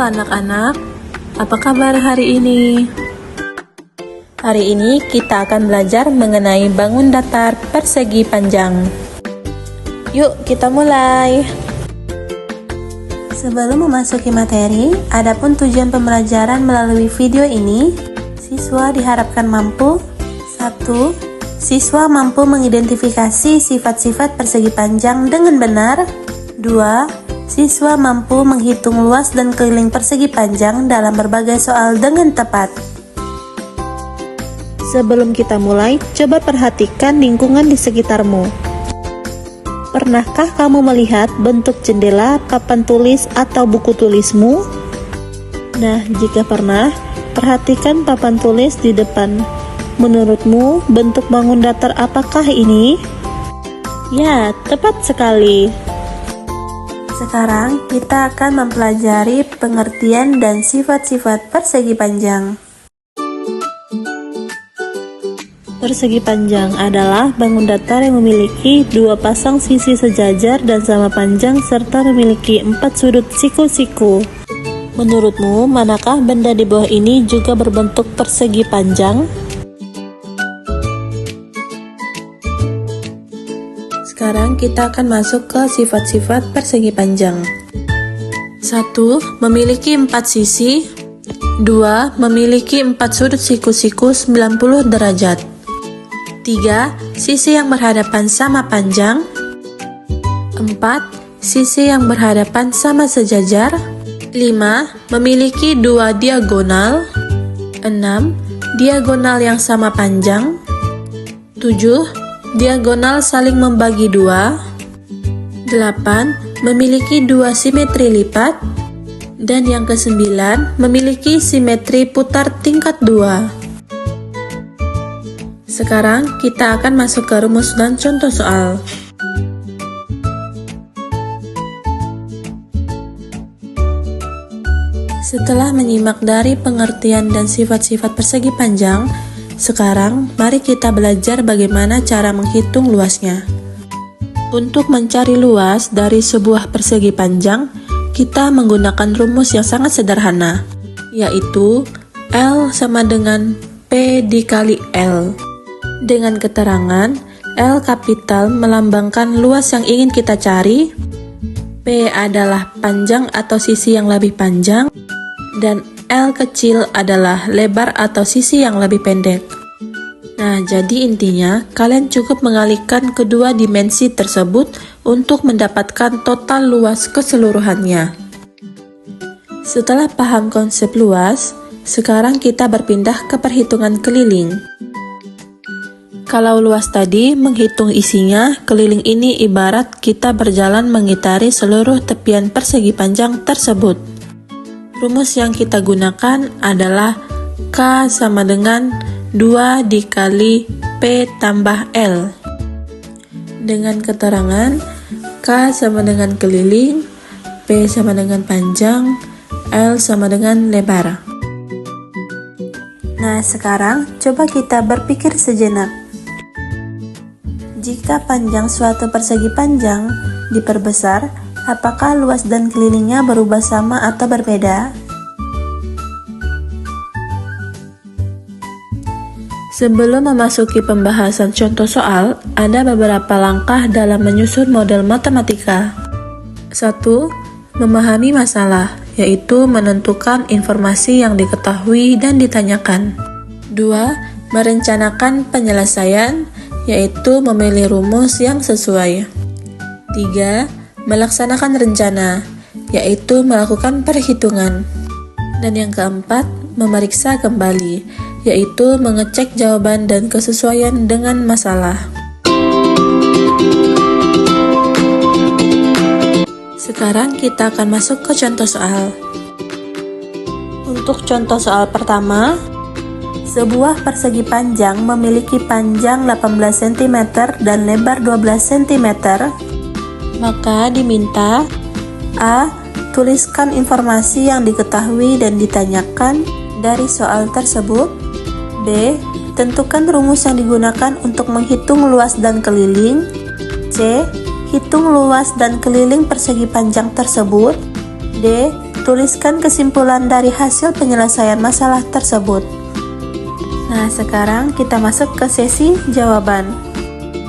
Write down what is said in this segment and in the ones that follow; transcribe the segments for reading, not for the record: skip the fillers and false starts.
Halo anak-anak, apa kabar hari ini? Hari ini kita akan belajar mengenai bangun datar persegi panjang. Yuk kita mulai. Sebelum memasuki materi, adapun tujuan pembelajaran melalui video ini, siswa diharapkan mampu 1. Siswa mampu mengidentifikasi sifat-sifat persegi panjang dengan benar. 2. Siswa mampu menghitung luas dan keliling persegi panjang dalam berbagai soal dengan tepat. Sebelum kita mulai, coba perhatikan lingkungan di sekitarmu. Pernahkah kamu melihat bentuk jendela, papan tulis, atau buku tulismu? Nah, jika pernah, perhatikan papan tulis di depan. Menurutmu, bentuk bangun datar apakah ini? Ya, tepat sekali. Sekarang kita akan mempelajari pengertian dan sifat-sifat persegi panjang. Persegi panjang adalah bangun datar yang memiliki dua pasang sisi sejajar dan sama panjang serta memiliki 4 sudut siku-siku. Menurutmu, manakah benda di bawah ini juga berbentuk persegi panjang? Sekarang kita akan masuk ke sifat-sifat persegi panjang. 1. Memiliki 4 sisi. 2. Memiliki 4 sudut siku-siku 90 derajat. 3. Sisi yang berhadapan sama panjang. 4. Sisi yang berhadapan sama sejajar. 5. Memiliki 2 diagonal. 6. Diagonal yang sama panjang. 7. Diagonal saling membagi 2. 8. Memiliki 2 simetri lipat. Dan yang ke-9, memiliki simetri putar tingkat 2. Sekarang kita akan masuk ke rumus dan contoh soal. Setelah menyimak dari pengertian dan sifat-sifat persegi panjang, sekarang mari kita belajar bagaimana cara menghitung luasnya. Untuk mencari luas dari sebuah persegi panjang, kita menggunakan rumus yang sangat sederhana, yaitu L sama dengan P dikali L. Dengan keterangan, L kapital melambangkan luas yang ingin kita cari, P adalah panjang atau sisi yang lebih panjang, dan L kecil adalah lebar atau sisi yang lebih pendek. Nah, jadi intinya, kalian cukup mengalihkan kedua dimensi tersebut untuk mendapatkan total luas keseluruhannya. Setelah paham konsep luas, sekarang kita berpindah ke perhitungan keliling. Kalau luas tadi menghitung isinya, keliling ini ibarat kita berjalan mengitari seluruh tepian persegi panjang tersebut. Rumus yang kita gunakan adalah K sama dengan 2 dikali P tambah L. Dengan keterangan K sama dengan keliling, P sama dengan panjang, L sama dengan lebar. Nah, sekarang coba kita berpikir sejenak. Jika panjang suatu persegi panjang diperbesar, apakah luas dan kelilingnya berubah sama atau berbeda? Sebelum memasuki pembahasan contoh soal, ada beberapa langkah dalam menyusun model matematika. 1. Memahami masalah, yaitu menentukan informasi yang diketahui dan ditanyakan. 2. Merencanakan penyelesaian, yaitu memilih rumus yang sesuai. 3. Melaksanakan rencana, yaitu melakukan perhitungan. Dan yang keempat, memeriksa kembali, yaitu mengecek jawaban dan kesesuaian dengan masalah. Sekarang kita akan masuk ke contoh soal. Untuk contoh soal pertama, sebuah persegi panjang memiliki panjang 18 cm dan lebar 12 cm. Maka diminta A. Tuliskan informasi yang diketahui dan ditanyakan dari soal tersebut. B. Tentukan rumus yang digunakan untuk menghitung luas dan keliling. C. Hitung luas dan keliling persegi panjang tersebut. D. Tuliskan kesimpulan dari hasil penyelesaian masalah tersebut. Nah, sekarang kita masuk ke sesi jawaban.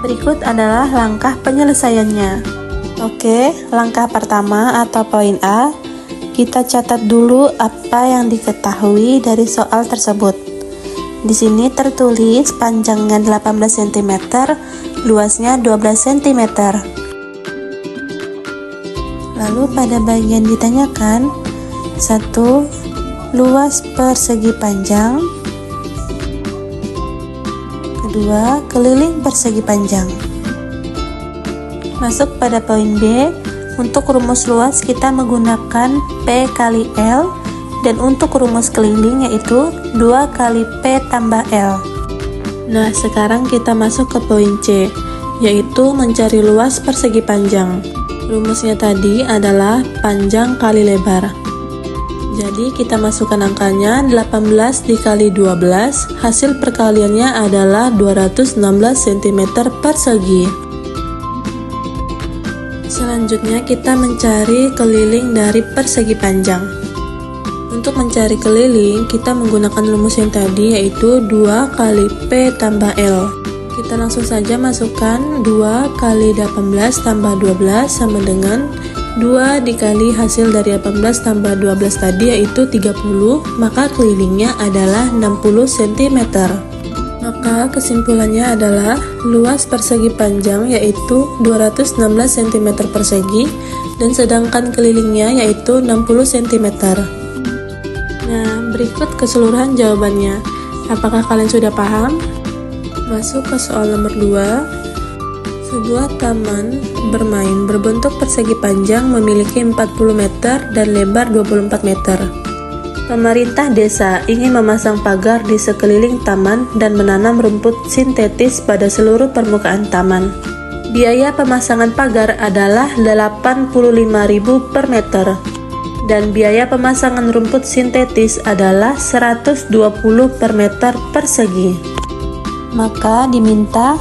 Berikut adalah langkah penyelesaiannya. Oke, langkah pertama atau poin A, kita catat dulu apa yang diketahui dari soal tersebut. Di sini tertulis panjangnya 18 cm, luasnya 12 cm. Lalu pada bagian ditanyakan, 1. Luas persegi panjang. 2. Keliling persegi panjang. Masuk pada poin B. Untuk rumus luas kita menggunakan P kali L, dan untuk rumus keliling yaitu 2 kali P tambah L. Nah, sekarang kita masuk ke poin C, yaitu mencari luas persegi panjang. Rumusnya tadi adalah panjang kali lebar. Jadi kita masukkan angkanya 18 dikali 12, hasil perkaliannya adalah 216 cm persegi. Selanjutnya kita mencari keliling dari persegi panjang. Untuk mencari keliling, kita menggunakan rumus yang tadi yaitu 2 kali P tambah L. Kita langsung saja masukkan 2 kali 18 tambah 12 sama dengan 2 dikali hasil dari 18 tambah 12 tadi yaitu 30, maka kelilingnya adalah 60 cm. Maka kesimpulannya adalah luas persegi panjang yaitu 216 cm persegi dan sedangkan kelilingnya yaitu 60 cm. Nah, berikut keseluruhan jawabannya. Apakah kalian sudah paham? Masuk ke soal nomor 2. Sebuah taman bermain berbentuk persegi panjang memiliki 40 meter dan lebar 24 meter. Pemerintah desa ingin memasang pagar di sekeliling taman dan menanam rumput sintetis pada seluruh permukaan taman. Biaya pemasangan pagar adalah 85.000 per meter dan biaya pemasangan rumput sintetis adalah 120 per meter persegi. Maka diminta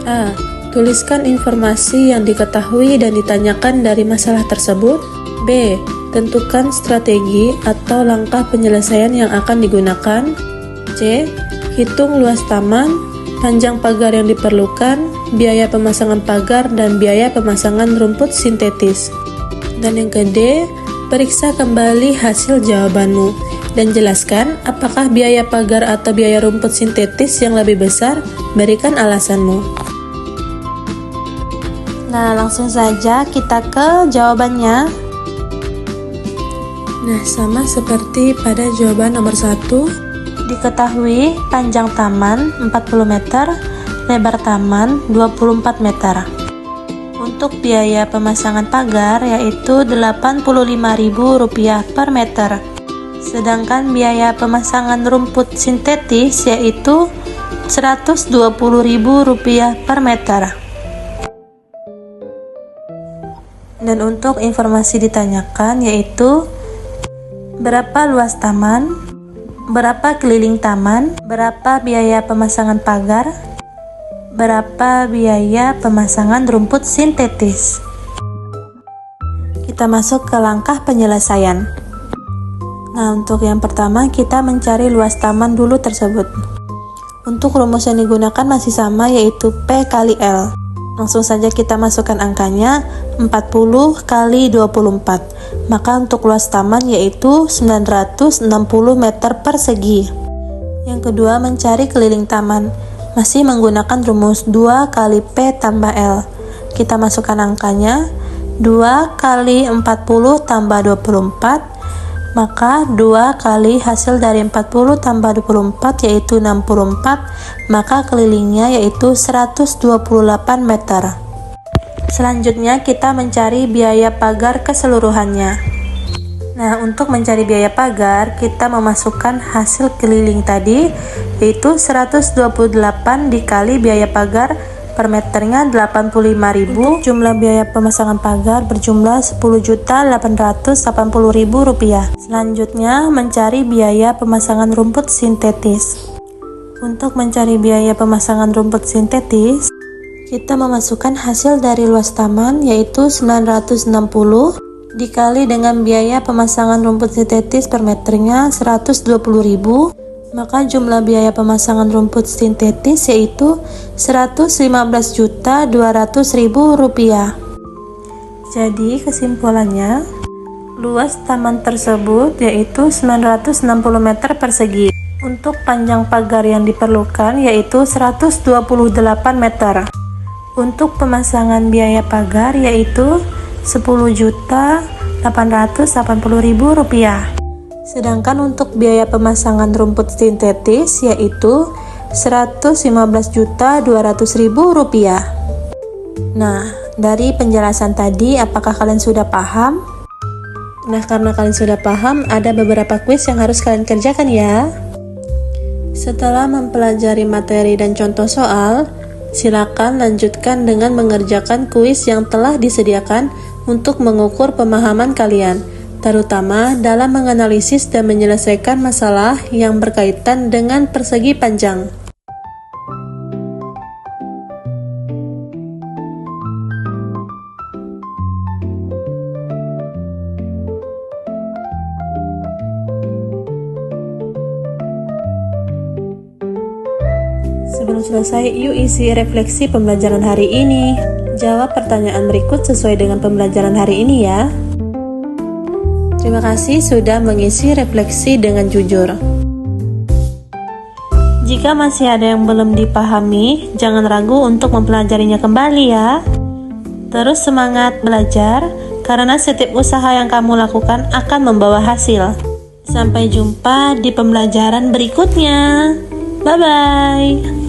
A. Tuliskan informasi yang diketahui dan ditanyakan dari masalah tersebut. B. Tentukan strategi atau langkah penyelesaian yang akan digunakan. C. Hitung luas taman, panjang pagar yang diperlukan, biaya pemasangan pagar, dan biaya pemasangan rumput sintetis. Dan yang ke D. Periksa kembali hasil jawabanmu dan jelaskan apakah biaya pagar atau biaya rumput sintetis yang lebih besar. Berikan alasanmu. Nah, langsung saja kita ke jawabannya. Nah, sama seperti pada jawaban nomor 1. Diketahui panjang taman 40 meter, lebar taman 24 meter. Untuk biaya pemasangan pagar yaitu Rp85.000 per meter. Sedangkan biaya pemasangan rumput sintetis yaitu Rp120.000 per meter. Dan untuk informasi ditanyakan yaitu berapa luas taman, berapa keliling taman, berapa biaya pemasangan pagar, berapa biaya pemasangan rumput sintetis. Kita masuk ke langkah penyelesaian. Nah, untuk yang pertama kita mencari luas taman dulu tersebut. Untuk rumus yang digunakan masih sama yaitu P kali L. Langsung saja kita masukkan angkanya 40 kali 24. Maka untuk luas taman yaitu 960 meter persegi. Yang kedua mencari keliling taman. Masih menggunakan rumus 2 kali P tambah L. Kita masukkan angkanya 2 kali 40 tambah 24. Maka 2 kali hasil dari 40 tambah 24 yaitu 64, maka kelilingnya yaitu 128 meter. Selanjutnya kita mencari biaya pagar keseluruhannya. Nah, untuk mencari biaya pagar, kita memasukkan hasil keliling tadi yaitu 128 dikali biaya pagar per meternya 85.000. Jumlah biaya pemasangan pagar berjumlah Rp10.880.000. Selanjutnya mencari biaya pemasangan rumput sintetis. Untuk mencari biaya pemasangan rumput sintetis, kita memasukkan hasil dari luas taman yaitu 960 dikali dengan biaya pemasangan rumput sintetis per meternya 120.000, maka jumlah biaya pemasangan rumput sintetis yaitu Rp115.200.000. Jadi kesimpulannya, luas taman tersebut yaitu 960 meter persegi. Untuk panjang pagar yang diperlukan yaitu 128 meter. Untuk pemasangan biaya pagar yaitu Rp10.880.000. Sedangkan untuk biaya pemasangan rumput sintetis yaitu Rp115.200.000. Nah, dari penjelasan tadi apakah kalian sudah paham? Nah, karena kalian sudah paham, ada beberapa kuis yang harus kalian kerjakan ya. Setelah mempelajari materi dan contoh soal, silakan lanjutkan dengan mengerjakan kuis yang telah disediakan untuk mengukur pemahaman kalian, terutama dalam menganalisis dan menyelesaikan masalah yang berkaitan dengan persegi panjang. Sebelum selesai, yuk isi refleksi pembelajaran hari ini. Jawab pertanyaan berikut sesuai dengan pembelajaran hari ini ya. Terima kasih sudah mengisi refleksi dengan jujur. Jika masih ada yang belum dipahami, jangan ragu untuk mempelajarinya kembali ya. Terus semangat belajar, karena setiap usaha yang kamu lakukan akan membawa hasil. Sampai jumpa di pembelajaran berikutnya. Bye-bye.